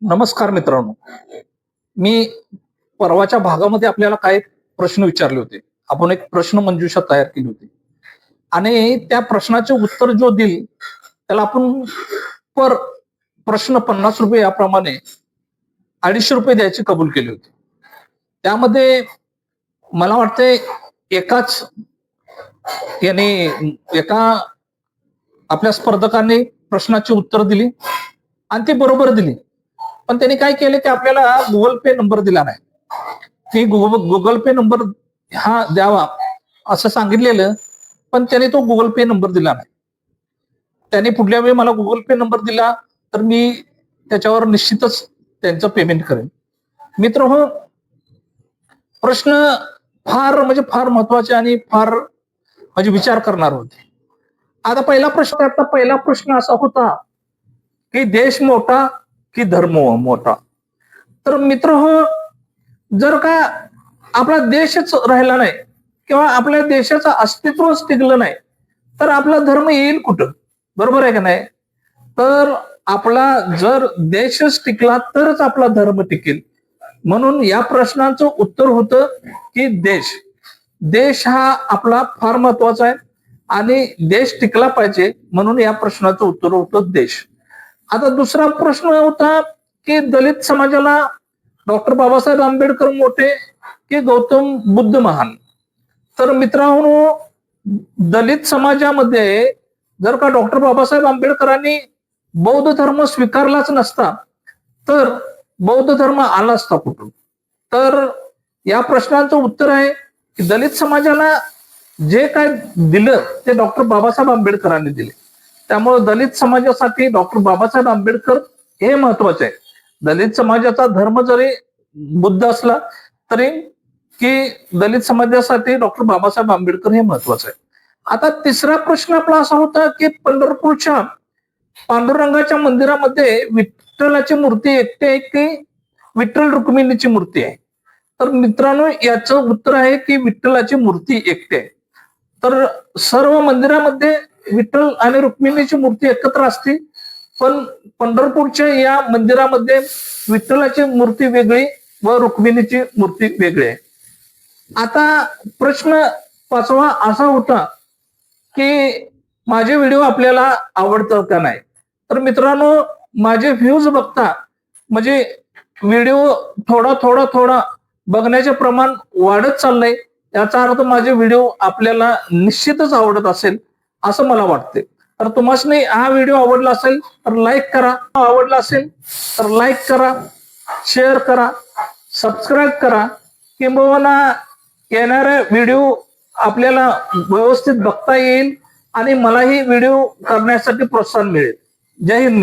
नमस्कार मित्रांनो. मी परवाच्या भागामध्ये आपल्याला काही प्रश्न विचारले होते. आपण एक प्रश्न मंजुषा तयार केली होती आणि त्या प्रश्नाचे उत्तर जो देईल त्याला आपण पर प्रश्न ₹50 याप्रमाणे ₹250 द्यायची कबूल केली होती. त्यामध्ये मला वाटतंय एकाच याने एका आपल्या स्पर्धकांनी प्रश्नाची उत्तर दिली आणि ती बरोबर दिली. पण त्यांनी काय केलं की आपल्याला गुगल पे नंबर दिला नाही. की गुगल पे नंबर हा द्यावा असं सांगितलेलं, पण त्याने तो गुगल पे नंबर दिला नाही. त्याने पुढल्या वेळी मला गुगल पे नंबर दिला तर मी त्याच्यावर निश्चितच त्यांचं पेमेंट करेन. मित्र हो, प्रश्न फार महत्वाचे आणि फार म्हणजे विचार करणार होते. आता पहिला प्रश्न असा होता की देश मोठा की धर्म मोठा. तर मित्र हो, जर का आपला देशच राहिला नाही किंवा आपल्या देशाचं अस्तित्वच टिकलं नाही तर आपला धर्म येईल कुठं? बरोबर आहे का नाही? तर आपला जर देशच टिकला तरच आपला धर्म टिकेल. म्हणून या प्रश्नाचं उत्तर होतं की देश हा आपला फार महत्वाचा आहे आणि देश टिकला पाहिजे, म्हणून या प्रश्नाचं उत्तर होतं देश. आता दुसरा प्रश्न होता की दलित समाजाला डॉक्टर बाबासाहेब आंबेडकर मोठे की गौतम बुद्ध महान. तर मित्रांनो, दलित समाजामध्ये जर का डॉक्टर बाबासाहेब आंबेडकरांनी बौद्ध धर्म स्वीकारलाच नसता तर बौद्ध धर्म आला असता कुठून? तर या प्रश्नाचं उत्तर आहे की दलित समाजाला जे काय दिलं ते डॉक्टर बाबासाहेब आंबेडकरांनी दिले. त्यामुळे दलित समाजासाठी डॉक्टर बाबासाहेब आंबेडकर हे महत्वाचे आहे. दलित समाजाचा धर्म जरी बुद्ध असला तरी की दलित समाजासाठी डॉक्टर बाबासाहेब आंबेडकर हे महत्वाचं आहे. आता तिसरा प्रश्न आपला असा होता की पंढरपूरच्या पांडुरंगाच्या मंदिरामध्ये विठ्ठलाची मूर्ती एकटी आहे की विठ्ठल रुक्मिणीची मूर्ती आहे? तर मित्रांनो, याचं उत्तर आहे की विठ्ठलाची मूर्ती एकटी आहे. तर सर्व मंदिरामध्ये विठ्ठल आणि रुक्मिणीची मूर्ती एकत्र असते, पण पंढरपूरच्या या मंदिरामध्ये विठ्ठलाची मूर्ती वेगळी व रुक्मिणीची मूर्ती वेगळी आहे. आता प्रश्न पाचवा असा होता की माझे व्हिडिओ आपल्याला आवडतात का नाही? तर मित्रांनो, माझे व्ह्यूज बघता म्हणजे व्हिडिओ थोडा बघण्याचे प्रमाण वाढत चाललंय. याचा अर्थ माझे व्हिडिओ आपल्याला निश्चितच आवडत असेल असं मला वाटते. तर तुम्हाला हा व्हिडिओ आवडला असेल तर लाईक करा, आवडला असेल तर लाईक करा, शेअर करा, सबस्क्राईब करा, किंबहुना येणारे व्हिडिओ आपल्याला व्यवस्थित बघता येईल आणि मलाही व्हिडिओ करण्यासाठी प्रोत्साहन मिळेल. जय हिंद.